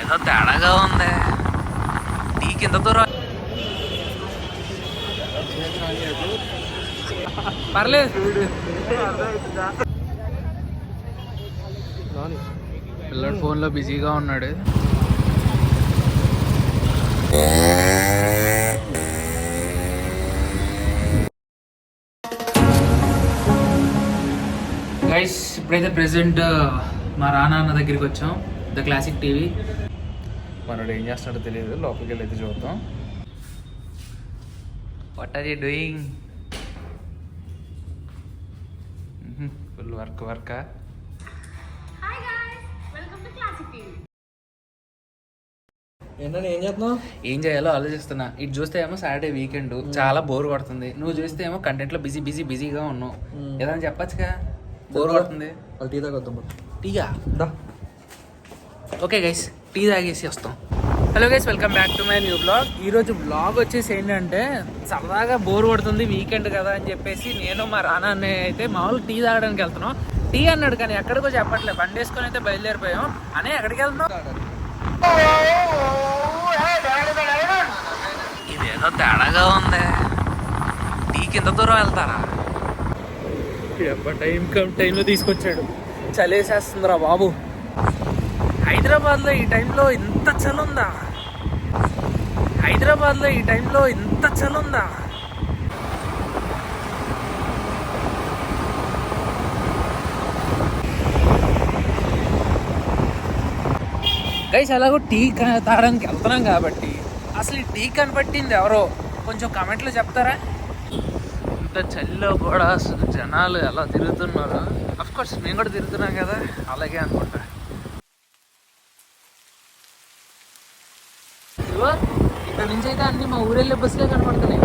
ఇదేదో తేడాగా ఉంది. టీకి ఇంత దూరం పర్లేదు. పిల్లడు ఫోన్లో బిజీగా ఉన్నాడు. గైస్ ఇప్పుడైతే ప్రెసెంట్ మా రానాన్న దగ్గరికి వచ్చాం, ద క్లాసిక్ టీవీ. మనోడు ఏం చేస్తాడో తెలియదు, లోపలికి వెళ్ళి అయితే చూద్దాం. What are you doing? Full work. ఏం చేయాలో ఆలోచిస్తున్నా. ఇటు చూస్తే ఏమో సాటర్డే వీకెండ్, చాలా బోర్ కొడుతుంది. నువ్వు చూస్తే ఏమో కంటెంట్ లో బిజీగా ఉన్నావు. ఏదైనా చెప్పచ్చుగా, బోర్ కొడుతుంది. టీ తాగొద్దాం. టీగా ఓకే గైస్, టీ తాగేసి వస్తాం. Hello guys, welcome back to my new blog. ఈరోజు బ్లాగ్ వచ్చేసి ఏంటంటే, సరదాగా బోర్ కొడుతుంది వీకెండ్ కదా అని చెప్పేసి నేను మా రానా అన్నయ్య అయితే మామూలు టీ తాగడానికి వెళ్తున్నాం. టీ అన్నాడు కానీ ఎక్కడికో చెప్పట్లేదు. బండి వేసుకొని అయితే బయలుదేరిపోయాం. అనే ఎక్కడికి వెళ్తున్నాం? ఇదేదో తేడాగా ఉంది. టీకి ఇంత దూరం వెళ్తారా? టైంలో తీసుకొచ్చాడు. చలేసేస్తుందిరా బాబు. హైదరాబాద్లో ఈ టైంలో ఇంత చలుందా? గైస్ అలాగో టీ తాగడానికి వెళ్తున్నాం కాబట్టి అసలు ఈ టీ కనిపెట్టింది ఎవరో కొంచెం కామెంట్లో చెప్తారా? ఇంత చలిలో కూడా అసలు జనాలు ఎలా తిరుగుతున్నారు. అఫ్కోర్స్ మేము కూడా తిరుగుతున్నాం కదా, అలాగే అనుకుంటా. ఇదిగో ఇక్కడ నుంచి అయితే అన్ని మా ఊరెళ్ళే బస్సులే కనపడుతున్నాయి.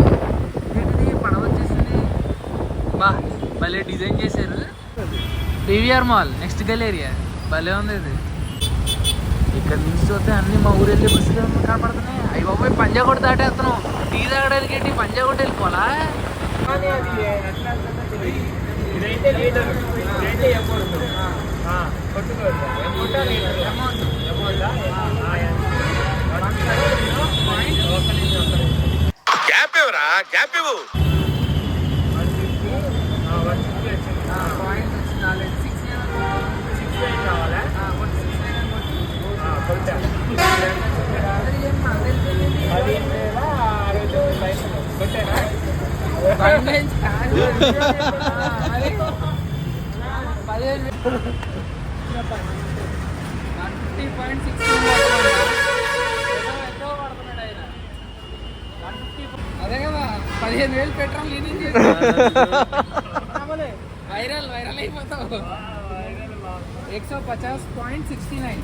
ఏంటిది పడవ వచ్చేసింది. భలే డిజైన్ చేశారు. పీవీఆర్ మాల్ నెక్స్ట్ గలేరియా భలే ఉంది ఇది. ఇక్కడ నుంచి చూస్తే అన్ని మా ఊరెళ్ళే బస్సులే కనపడుతున్నాయి. అయ్యి బాబాయ్, పంజాగుట్ట దాటేస్తున్నాం. టీ తాగడానికి ఏంటి పంజాగుట్ట వెళ్ళిపోవాలా? అదే కదా 15,000 పెట్రోల్ వైరల్ అయిపోతావు. 150.69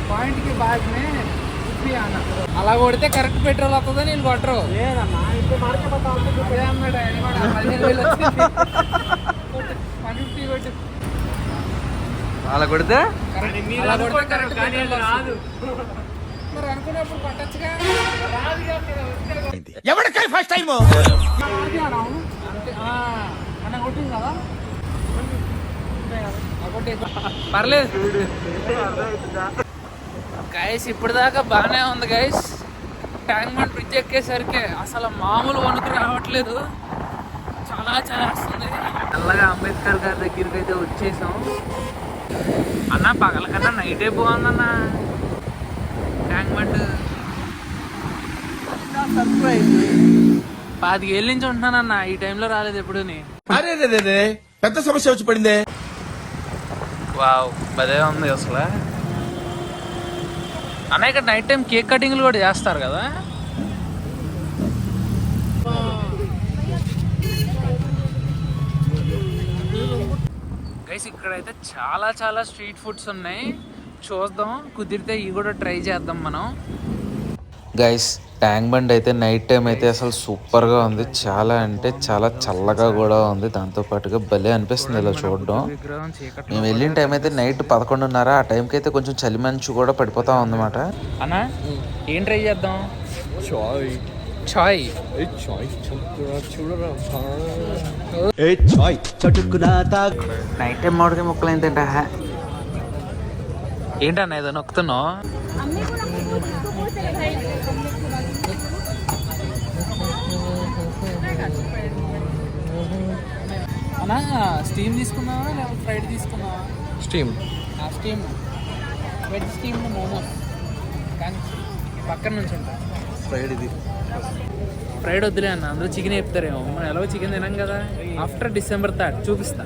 पॉइंट के बाद में भी आना. అలా కొడితే కరెక్ట్ పెట్రోల్ వస్తుందో నేను కొట్టరు. అలా కొడితే కరెక్ట్ రాదు. మరి అనుకున్నప్పుడు కొట్టచ్చుగా. ఎవరికై ఫస్ట్ టైం అన్న కొట్టింది కదా, పర్లేదు గైస్. ఇప్పుడు దాకా బాగానే ఉంది గైస్. ట్యాంక్ బండ్ బ్రిడ్జ్ ఎక్కేసరికి అసలు మామూలు వణుకు రావట్లేదు. చాలా వస్తుంది. చల్లగా అంబేద్కర్ గారి దగ్గరికి అయితే వచ్చేసాం. అన్న పగల కన్నా నైటే బాగుందన్న ట్యాంక్ బండ్. 5 ఏళ్ళ నుంచి ఉంటున్నానన్న, ఈ టైంలో రాలేదు ఎప్పుడు. పెద్ద సమస్య వచ్చి పడిందే. వావ్, భలే ఉంది అసలు. అన్న ఇక్కడ నైట్ టైం కేక్ కటింగ్లు కూడా చేస్తారు కదా. గైస్ ఇక్కడైతే చాలా స్ట్రీట్ ఫుడ్స్ ఉన్నాయి. చూద్దాం, కుదిరితే ఇవి కూడా ట్రై చేద్దాం మనం. గైస్ ట్యాంక్ బండ్ అయితే నైట్ టైం అయితే అసలు సూపర్గా ఉంది. చాలా అంటే చాలా చల్లగా కూడా ఉంది. దాంతోపాటుగా భలే అనిపిస్తుంది ఇలా చూడడం. మేము వెళ్ళిన టైం అయితే నైట్ 11:30. ఆ టైంకి అయితే కొంచెం చలి మంచు కూడా పడిపోతా ఉందన్నమాట. అన్న ఏం ట్రై చేద్దాం? చాయ్ నైట్ టైం మామిడికాయ ముక్కలు ఏం తింటా ఏంటన్నా ఏదో నొక్కుతున్నావు అన్నా స్టీమ్ తీసుకున్నావా లేకపోతే ఫ్రైడ్ తీసుకున్నావా steam steam veg steam momos కానీ పక్కన నుంచి ఉంటా ఫ్రైడ్ ఇది ఫ్రైడ్ వద్దులే అన్న అందరూ చికెన్ చెప్తారేమో మనం ఎలాగో చికెన్ తినాం కదా ఆఫ్టర్ December 3rd చూపిస్తా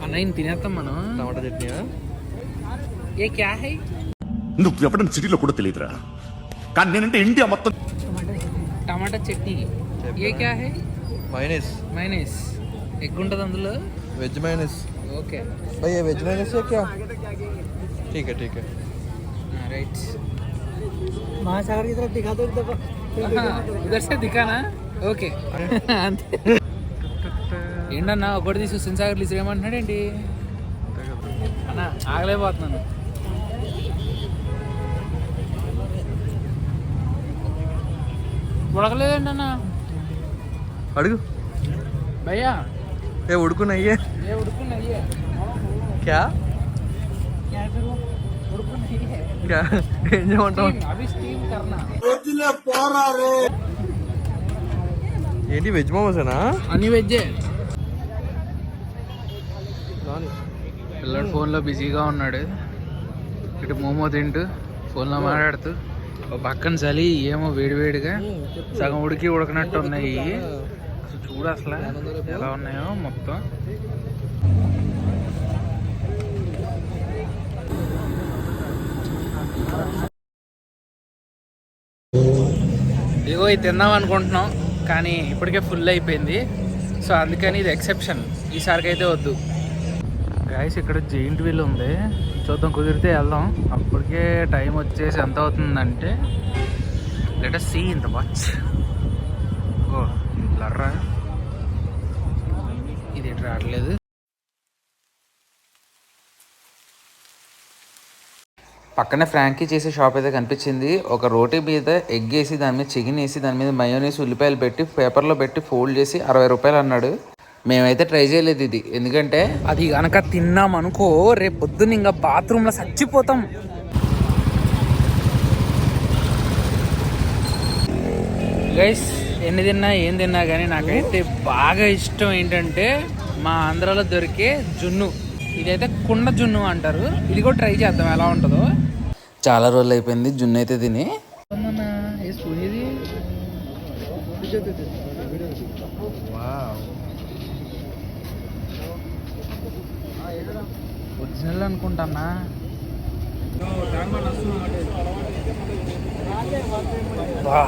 అన్న ఇన్ని తినేస్తాం మనం టమాటా చట్నీ ఏ క్యా హై నువ్వు ఎవడన్నా సిటీలో కూడా తెలియదురా కానీ నేనంటే ఇండియా మొత్తం టమాటా చట్నీ ఏ క్యా హై మైనస్ మైనస్ ఎగ్ ఉంటుంది అందులో వెజ్ మైనస్ ఓకే भैया वेज माइनस है क्या ठीक है రైట్ महासागर की तरफ दिखा दो एक दफा ఇదర్ సే దికానా ఓకే అంతే ఏంటన్నా ఒకటి తీసి హుస్సేన్ లీజర్ ఏమంటున్నాడు ఏంటి అన్న ఆగలేకపోతున్నాను ఉడకలేదండి అన్న అడుగు భయ్యా ఏ ఉడుకున్నాయ్యే ఏ ఉడుకున్నాయ్యే क्या क्या करूं ఉడుకున్నాయ్యే क्या ఏం చేయమంటావు అవి స్టీమ్ కర్నా ఏంటి వెజ్ మోమోసేనా అన్ని వెజ్జే పిల్లడు ఫోన్లో బిజీగా ఉన్నాడు ఇటు మోమో తింటూ ఫోన్లో మాట్లాడుతూ ఒక పక్కన చలి ఏమో వేడివేడిగా సగం ఉడికి ఉడకనట్టు ఉన్నాయి చూడు అసలు ఎలా ఉన్నాయో మొత్తం ఇదిగో ఇది తిందాం అనుకుంటున్నాం కానీ ఇప్పటికే ఫుల్ అయిపోయింది సో అందుకని ఇది ఎక్సెప్షన్ ఈసారికి అయితే వద్దు గైస్ ఇక్కడ జెయింట్ వీల్ ఉంది చూద్దాం కుదిరితే వెళ్దాం అప్పటికే టైం వచ్చేసి ఎంత అవుతుందంటే let us see in the watch ఓ బ్లర్రా ఇది రావట్లేదు పక్కనే ఫ్రాంకీ చేసే షాప్ అయితే కనిపించింది ఒక రోటీ మీద ఎగ్ వేసి దాని మీద చికెన్ వేసి దాని మీద మయోనీస్ ఉల్లిపాయలు పెట్టి పేపర్లో పెట్టి ఫోల్డ్ చేసి 60 రూపాయలు అన్నాడు మేమైతే ట్రై చేయలేదు ఇది ఎందుకంటే అది కనుక తిన్నాం అనుకో రేపు పొద్దున్న ఇంకా బాత్రూంలో చచ్చిపోతాం గైస్ ఎన్ని తిన్నా ఏం తిన్నా కానీ నాకైతే బాగా ఇష్టం ఏంటంటే మా ఆంధ్రాలో దొరికే జున్ను ఇదైతే కుండ జున్ను అంటారు ఇది కూడా ట్రై చేద్దాం ఎలా ఉంటుందో చాలా రోజులు అయిపోయింది జున్ను అయితే తిని ఒరిజినల్ అనుకుంటానా వా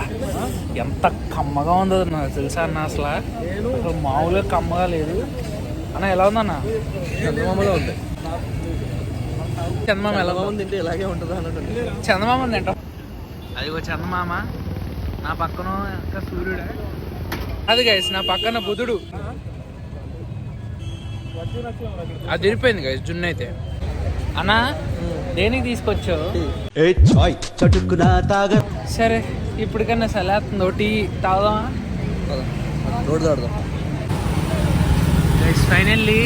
ఎంత కమ్మగా ఉందో నాకు తెలుసా అన్న అసలు మామూలుగా కమ్మగా లేదు అన్న ఎలా ఉందన్న చందమామలో ఉంది చందమామ ఎలా తింటే ఇలాగే ఉంటుంది అన్నట్టు చందమామ తింటాం అదిగో చందమామ నా పక్కన ఇంకా సూర్యుడే అది గైస్ నా పక్కన బుధుడు అది తిరిపోయింది గైస్ జున్ను అయితే అన్నా దేనికి తీసుకొచ్చావు సరే ఇప్పటికన్నా సలాతుంది టీ తాగుదామా రోడ్ దాడదాం గైస్ ఫైనల్లీ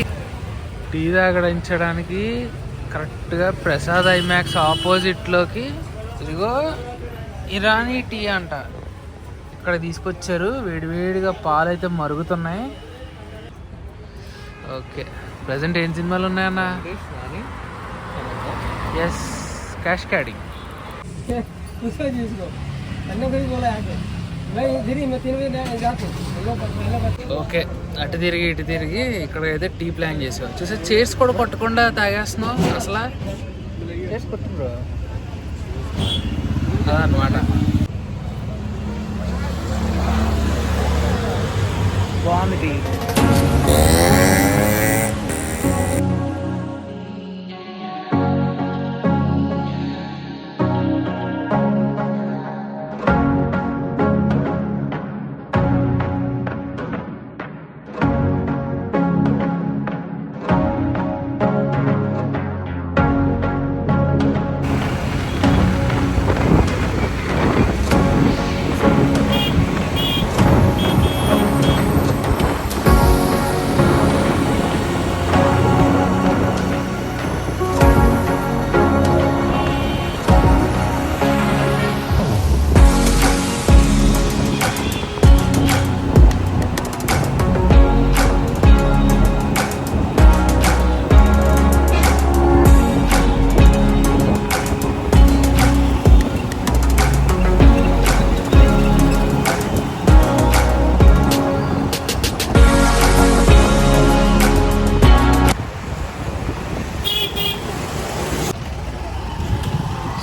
టీ తాగడించడానికి కరెక్ట్గా ప్రసాద్ ఐమాక్స్ ఆపోజిట్లోకి ఇదిగో ఇరానీ టీ అంట ఇక్కడ తీసుకొచ్చారు వేడివేడిగా పాలు అయితే మరుగుతున్నాయి ఓకే ప్రజెంట్ ఏం సినిమాలు ఉన్నాయన్న ఎస్ క్యాష్ క్యాడింగ్ उसका जिसको अन्य कोई बोला आके भाई धीरे मैं 3 बजे जाता हूं ఓకే అటు తిరిగి ఇటు తిరిగి ఇక్కడ అయితే టీ ప్లాన్ చేసావు చూసా చైర్స్ కూడా కొట్టకుండా తాగేస్తున్నావు అసలు చైర్స్ కొట్టు అదనమాట బాగుంది టీ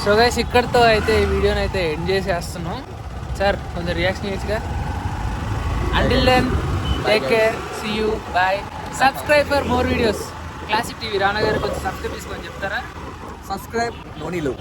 సో గైస్ ఇక్కడితో అయితే ఈ వీడియోని అయితే ఎండ్ చేసేస్తున్నాం. సార్ కొంచెం రియాక్షన్ ఇవ్వచ్చుగా. Until then take care, see you, bye. Subscribe for more videos. Classic TV Rana garu కొంచెం సబ్స్క్రైబ్ చేసుకొని చెప్తారా? సబ్స్క్రైబ్ నోనీలు.